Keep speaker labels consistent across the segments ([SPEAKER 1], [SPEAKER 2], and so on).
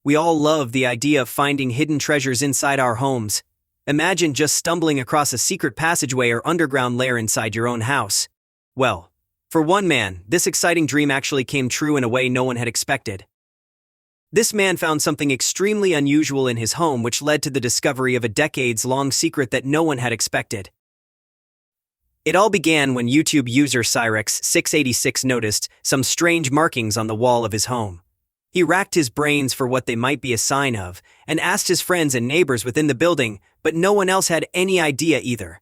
[SPEAKER 1] We all love the idea of finding hidden treasures inside our homes. Imagine just stumbling across a secret passageway or underground lair inside your own house. Well, for one man, this exciting dream actually came true in a way no one had expected. This man found something extremely unusual in his home, which led to the discovery of a decades-long secret that no one had expected. It all began when YouTube user Cyrex686 noticed some strange markings on the wall of his home. He racked his brains for what they might be a sign of, and asked his friends and neighbors within the building, but no one else had any idea either.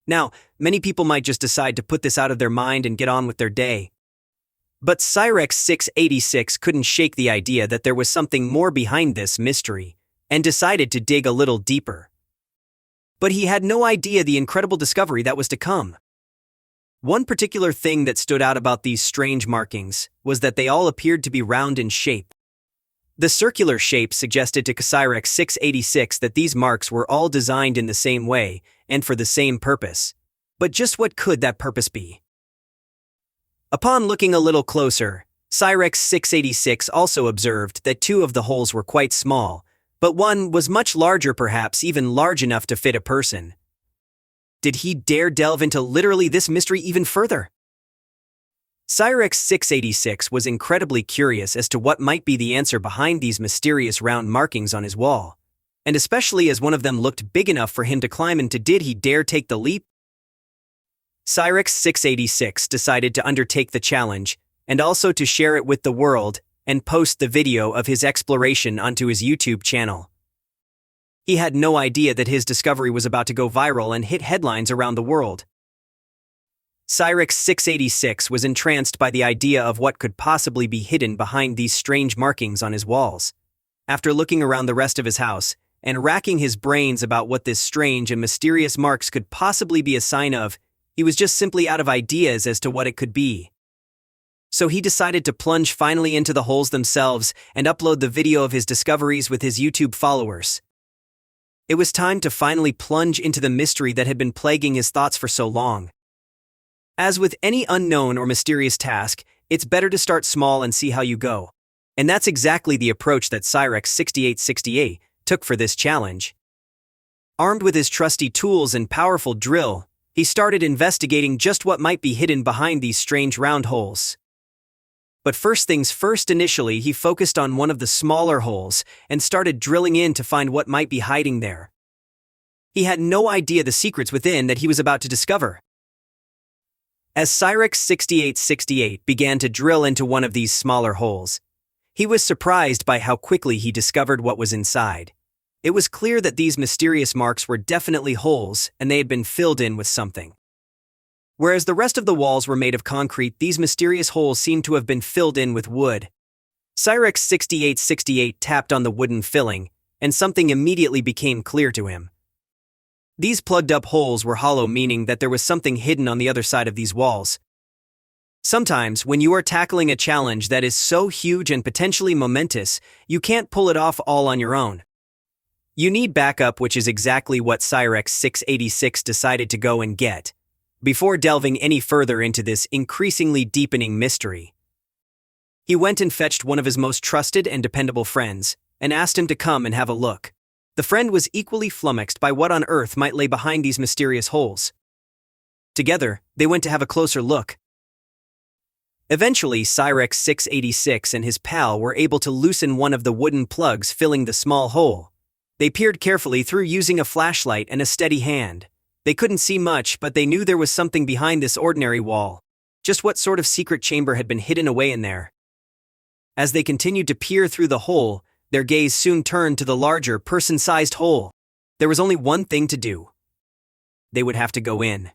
[SPEAKER 1] Now, many people might just decide to put this out of their mind and get on with their day. But Cyrex686 couldn't shake the idea that there was something more behind this mystery, and decided to dig a little deeper. But he had no idea the incredible discovery that was to come. One particular thing that stood out about these strange markings was that they all appeared to be round in shape. The circular shape suggested to Cyrex686 that these marks were all designed in the same way and for the same purpose. But just what could that purpose be? Upon looking a little closer, Cyrex686 also observed that two of the holes were quite small, but one was much larger, perhaps even large enough to fit a person. Did he dare delve into literally this mystery even further? Cyrex686 was incredibly curious as to what might be the answer behind these mysterious round markings on his wall, and especially as one of them looked big enough for him to climb into. Did he dare take the leap? Cyrex686 decided to undertake the challenge, and also to share it with the world, and post the video of his exploration onto his YouTube channel. He had no idea that his discovery was about to go viral and hit headlines around the world. Cyrex686 was entranced by the idea of what could possibly be hidden behind these strange markings on his walls. After looking around the rest of his house, and racking his brains about what this strange and mysterious marks could possibly be a sign of, he was just simply out of ideas as to what it could be. So he decided to plunge finally into the holes themselves and upload the video of his discoveries with his YouTube followers. It was time to finally plunge into the mystery that had been plaguing his thoughts for so long. As with any unknown or mysterious task, it's better to start small and see how you go. And that's exactly the approach that Cyrex6868 took for this challenge. Armed with his trusty tools and powerful drill, he started investigating just what might be hidden behind these strange round holes. But first things first, initially he focused on one of the smaller holes and started drilling in to find what might be hiding there. He had no idea the secrets within that he was about to discover. As Cyrex6868 began to drill into one of these smaller holes, he was surprised by how quickly he discovered what was inside. It was clear that these mysterious marks were definitely holes, and they had been filled in with something. Whereas the rest of the walls were made of concrete, these mysterious holes seemed to have been filled in with wood. Cyrex6868 tapped on the wooden filling, and something immediately became clear to him. These plugged-up holes were hollow, meaning that there was something hidden on the other side of these walls. Sometimes, when you are tackling a challenge that is so huge and potentially momentous, you can't pull it off all on your own. You need backup, which is exactly what Cyrex686 decided to go and get, before delving any further into this increasingly deepening mystery. He went and fetched one of his most trusted and dependable friends, and asked him to come and have a look. The friend was equally flummoxed by what on earth might lay behind these mysterious holes. Together, they went to have a closer look. Eventually, Cyrex686 and his pal were able to loosen one of the wooden plugs filling the small hole. They peered carefully through using a flashlight and a steady hand. They couldn't see much, but they knew there was something behind this ordinary wall. Just what sort of secret chamber had been hidden away in there? As they continued to peer through the hole, their gaze soon turned to the larger, person-sized hole. There was only one thing to do. They would have to go in.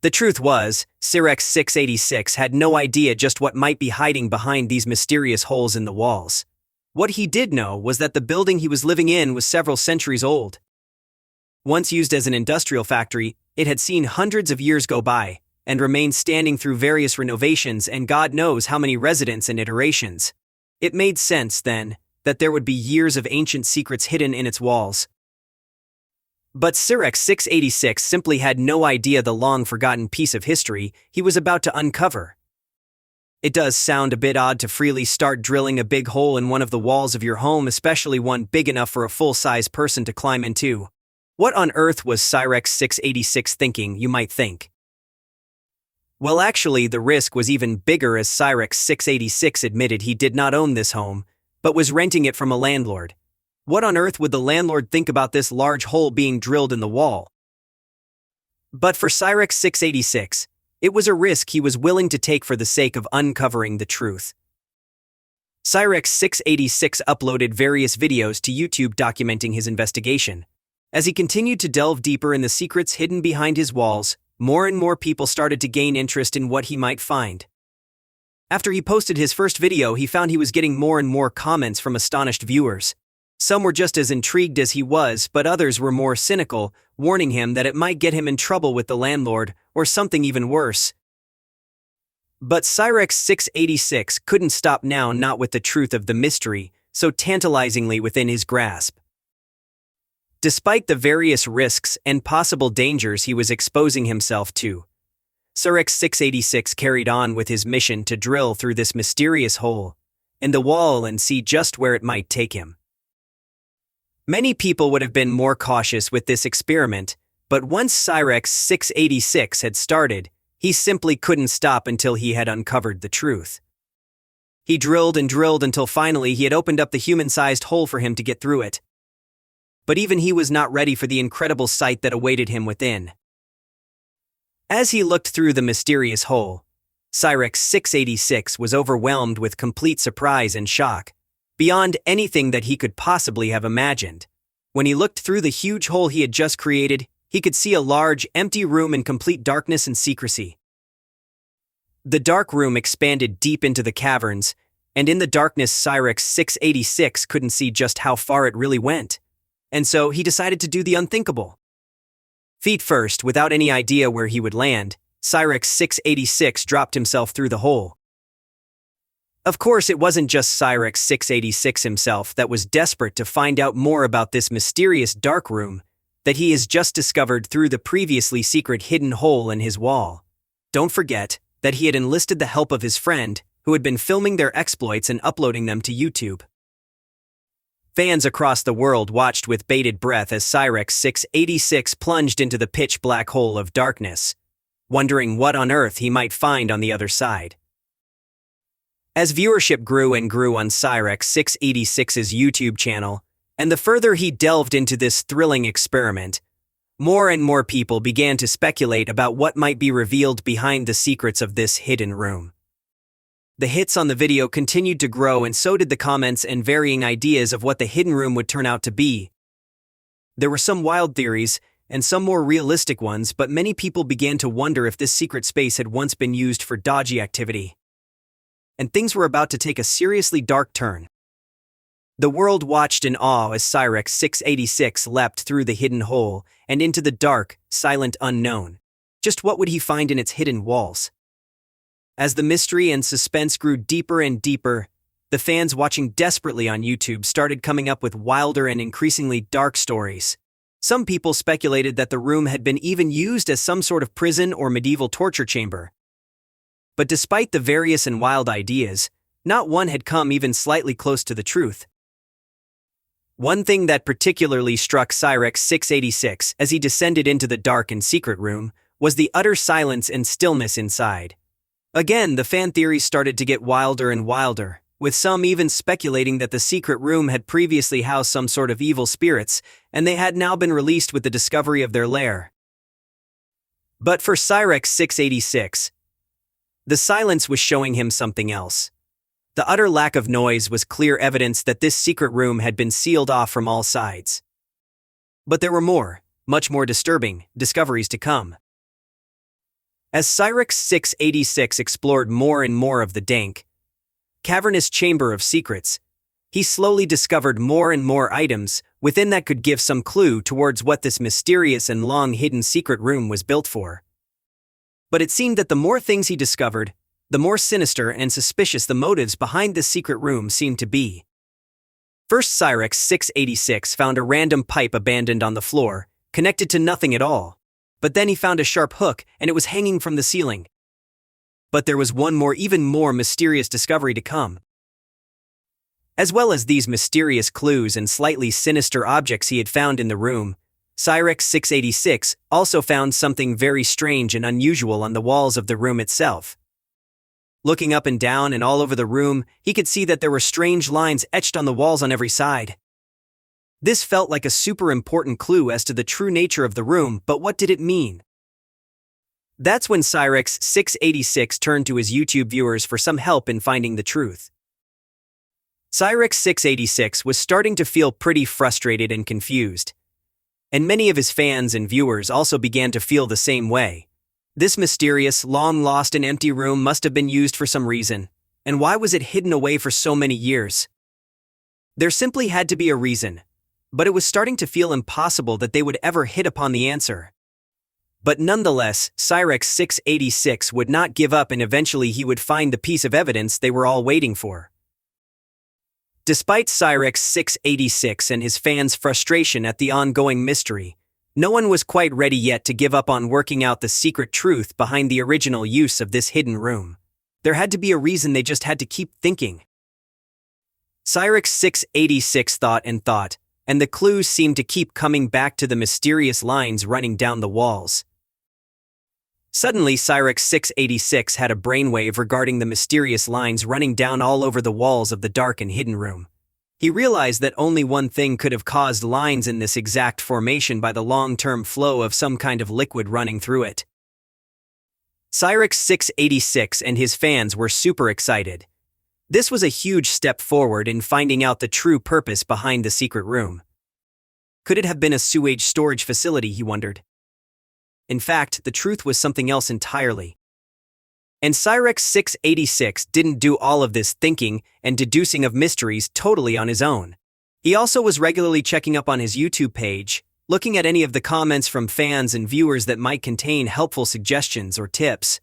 [SPEAKER 1] The truth was, Cyrex686 had no idea just what might be hiding behind these mysterious holes in the walls. What he did know was that the building he was living in was several centuries old. Once used as an industrial factory, it had seen hundreds of years go by, and remained standing through various renovations and God knows how many residents and iterations. It made sense, then, that there would be years of ancient secrets hidden in its walls. But Cyrex686 simply had no idea the long-forgotten piece of history he was about to uncover. It does sound a bit odd to freely start drilling a big hole in one of the walls of your home, especially one big enough for a full-size person to climb into. What on earth was Cyrex 686 thinking, you might think? Well, actually, the risk was even bigger, as Cyrex 686 admitted he did not own this home, but was renting it from a landlord. What on earth would the landlord think about this large hole being drilled in the wall? But for Cyrex 686, it was a risk he was willing to take for the sake of uncovering the truth. Cyrex 686 uploaded various videos to YouTube documenting his investigation. As he continued to delve deeper in the secrets hidden behind his walls, more and more people started to gain interest in what he might find. After he posted his first video, he found he was getting more and more comments from astonished viewers. Some were just as intrigued as he was, but others were more cynical, warning him that it might get him in trouble with the landlord, or something even worse. But Cyrex 686 couldn't stop now, not with the truth of the mystery, so tantalizingly within his grasp. Despite the various risks and possible dangers he was exposing himself to, Cyrex 686 carried on with his mission to drill through this mysterious hole in the wall and see just where it might take him. Many people would have been more cautious with this experiment, but once Cyrex 686 had started, he simply couldn't stop until he had uncovered the truth. He drilled and drilled until finally he had opened up the human-sized hole for him to get through it. But even he was not ready for the incredible sight that awaited him within. As he looked through the mysterious hole, Cyrex 686 was overwhelmed with complete surprise and shock, beyond anything that he could possibly have imagined. When he looked through the huge hole he had just created, he could see a large, empty room in complete darkness and secrecy. The dark room expanded deep into the caverns, and in the darkness Cyrex 686 couldn't see just how far it really went. And so he decided to do the unthinkable. Feet first, without any idea where he would land, Cyrex 686 dropped himself through the hole. Of course, it wasn't just Cyrex 686 himself that was desperate to find out more about this mysterious dark room that he has just discovered through the previously secret hidden hole in his wall. Don't forget that he had enlisted the help of his friend, who had been filming their exploits and uploading them to YouTube. Fans across the world watched with bated breath as Cyrex 686 plunged into the pitch-black hole of darkness, wondering what on earth he might find on the other side. As viewership grew and grew on Cyrex 686's YouTube channel, and the further he delved into this thrilling experiment, more and more people began to speculate about what might be revealed behind the secrets of this hidden room. The hits on the video continued to grow, and so did the comments and varying ideas of what the hidden room would turn out to be. There were some wild theories, and some more realistic ones, but many people began to wonder if this secret space had once been used for dodgy activity. And things were about to take a seriously dark turn. The world watched in awe as Cyrex 686 leapt through the hidden hole and into the dark, silent unknown. Just what would he find in its hidden walls? As the mystery and suspense grew deeper and deeper, the fans watching desperately on YouTube started coming up with wilder and increasingly dark stories. Some people speculated that the room had been even used as some sort of prison or medieval torture chamber. But despite the various and wild ideas, not one had come even slightly close to the truth. One thing that particularly struck Cyrex 686 as he descended into the dark and secret room was the utter silence and stillness inside. Again, the fan theories started to get wilder and wilder, with some even speculating that the secret room had previously housed some sort of evil spirits, and they had now been released with the discovery of their lair. But for Cyrex 686, the silence was showing him something else. The utter lack of noise was clear evidence that this secret room had been sealed off from all sides. But there were more, much more disturbing, discoveries to come. As Cyrex 686 explored more and more of the dank, cavernous chamber of secrets, he slowly discovered more and more items within that could give some clue towards what this mysterious and long-hidden secret room was built for. But it seemed that the more things he discovered, the more sinister and suspicious the motives behind this secret room seemed to be. First, Cyrex 686 found a random pipe abandoned on the floor, connected to nothing at all. But then he found a sharp hook, and it was hanging from the ceiling. But there was one more, even more mysterious discovery to come. As well as these mysterious clues and slightly sinister objects he had found in the room, Cyrex 686 also found something very strange and unusual on the walls of the room itself. Looking up and down and all over the room, he could see that there were strange lines etched on the walls on every side. This felt like a super important clue as to the true nature of the room, but what did it mean? That's when Cyrex 686 turned to his YouTube viewers for some help in finding the truth. Cyrex 686 was starting to feel pretty frustrated and confused. And many of his fans and viewers also began to feel the same way. This mysterious, long-lost and empty room must have been used for some reason, and why was it hidden away for so many years? There simply had to be a reason, but it was starting to feel impossible that they would ever hit upon the answer. But nonetheless, Cyrex 686 would not give up, and eventually he would find the piece of evidence they were all waiting for. Despite Cyrex 686 and his fans' frustration at the ongoing mystery, no one was quite ready yet to give up on working out the secret truth behind the original use of this hidden room. There had to be a reason, they just had to keep thinking. Cyrex 686 thought, and the clues seemed to keep coming back to the mysterious lines running down the walls. Suddenly, Cyrex 686 had a brainwave regarding the mysterious lines running down all over the walls of the dark and hidden room. He realized that only one thing could have caused lines in this exact formation: by the long-term flow of some kind of liquid running through it. Cyrex 686 and his fans were super excited. This was a huge step forward in finding out the true purpose behind the secret room. Could it have been a sewage storage facility, he wondered. In fact, the truth was something else entirely. And Cyrex 686 didn't do all of this thinking and deducing of mysteries totally on his own. He also was regularly checking up on his YouTube page, looking at any of the comments from fans and viewers that might contain helpful suggestions or tips.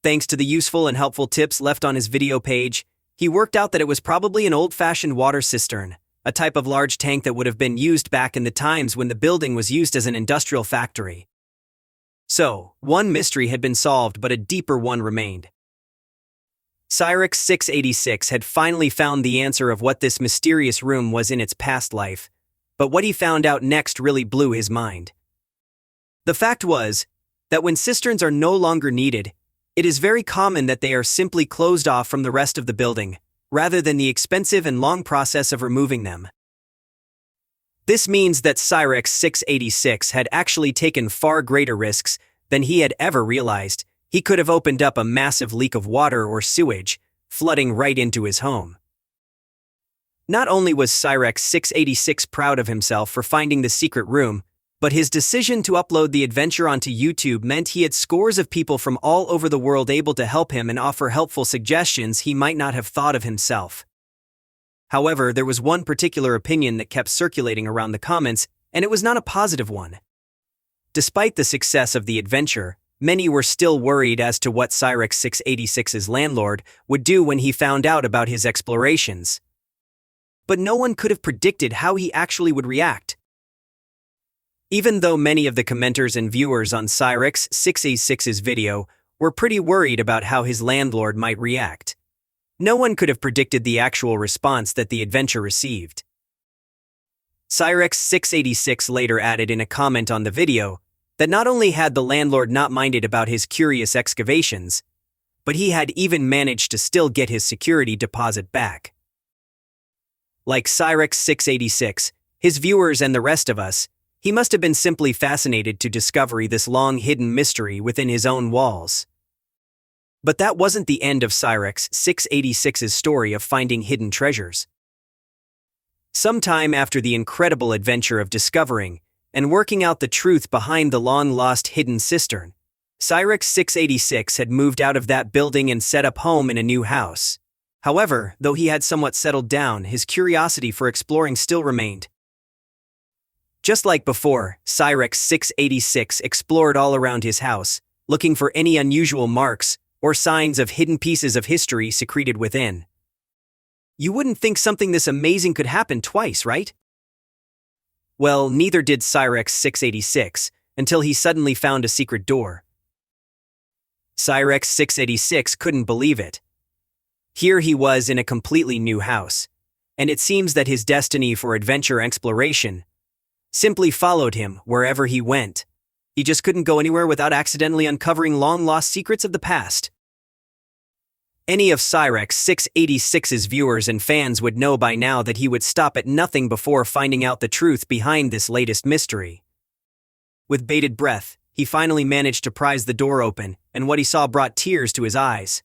[SPEAKER 1] Thanks to the useful and helpful tips left on his video page, he worked out that it was probably an old-fashioned water cistern, a type of large tank that would have been used back in the times when the building was used as an industrial factory. So, one mystery had been solved, but a deeper one remained. Cyrex 686 had finally found the answer of what this mysterious room was in its past life, but what he found out next really blew his mind. The fact was that when cisterns are no longer needed, it is very common that they are simply closed off from the rest of the building, rather than the expensive and long process of removing them. This means that Cyrex 686 had actually taken far greater risks than he had ever realized. He could have opened up a massive leak of water or sewage, flooding right into his home. Not only was Cyrex 686 proud of himself for finding the secret room, but his decision to upload the adventure onto YouTube meant he had scores of people from all over the world able to help him and offer helpful suggestions he might not have thought of himself. However, there was one particular opinion that kept circulating around the comments, and it was not a positive one. Despite the success of the adventure, many were still worried as to what Cyrex 686's landlord would do when he found out about his explorations. But no one could have predicted how he actually would react. Even though many of the commenters and viewers on Cyrex 686's video were pretty worried about how his landlord might react, no one could have predicted the actual response that the adventure received. Cyrex 686 later added in a comment on the video that not only had the landlord not minded about his curious excavations, but he had even managed to still get his security deposit back. Like Cyrex 686, his viewers and the rest of us, he must have been simply fascinated to discover this long-hidden mystery within his own walls. But that wasn't the end of Cyrex 686's story of finding hidden treasures. Sometime after the incredible adventure of discovering and working out the truth behind the long-lost hidden cistern, Cyrex 686 had moved out of that building and set up home in a new house. However, though he had somewhat settled down, his curiosity for exploring still remained. Just like before, Cyrex 686 explored all around his house, looking for any unusual marks or signs of hidden pieces of history secreted within. You wouldn't think something this amazing could happen twice, right? Well, neither did Cyrex 686, until he suddenly found a secret door. Cyrex 686 couldn't believe it. Here he was in a completely new house, and it seems that his destiny for adventure exploration simply followed him wherever he went. He just couldn't go anywhere without accidentally uncovering long-lost secrets of the past. Any of Cyrex 686's viewers and fans would know by now that he would stop at nothing before finding out the truth behind this latest mystery. With bated breath, he finally managed to prise the door open, and what he saw brought tears to his eyes.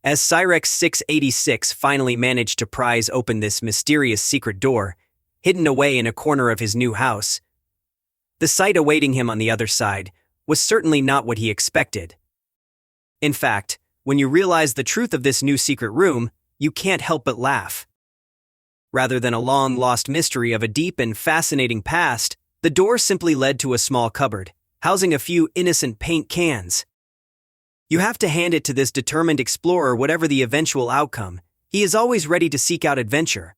[SPEAKER 1] As Cyrex 686 finally managed to prise open this mysterious secret door, hidden away in a corner of his new house, the sight awaiting him on the other side was certainly not what he expected. In fact, when you realize the truth of this new secret room, you can't help but laugh. Rather than a long-lost mystery of a deep and fascinating past, the door simply led to a small cupboard, housing a few innocent paint cans. You have to hand it to this determined explorer. Whatever the eventual outcome, he is always ready to seek out adventure,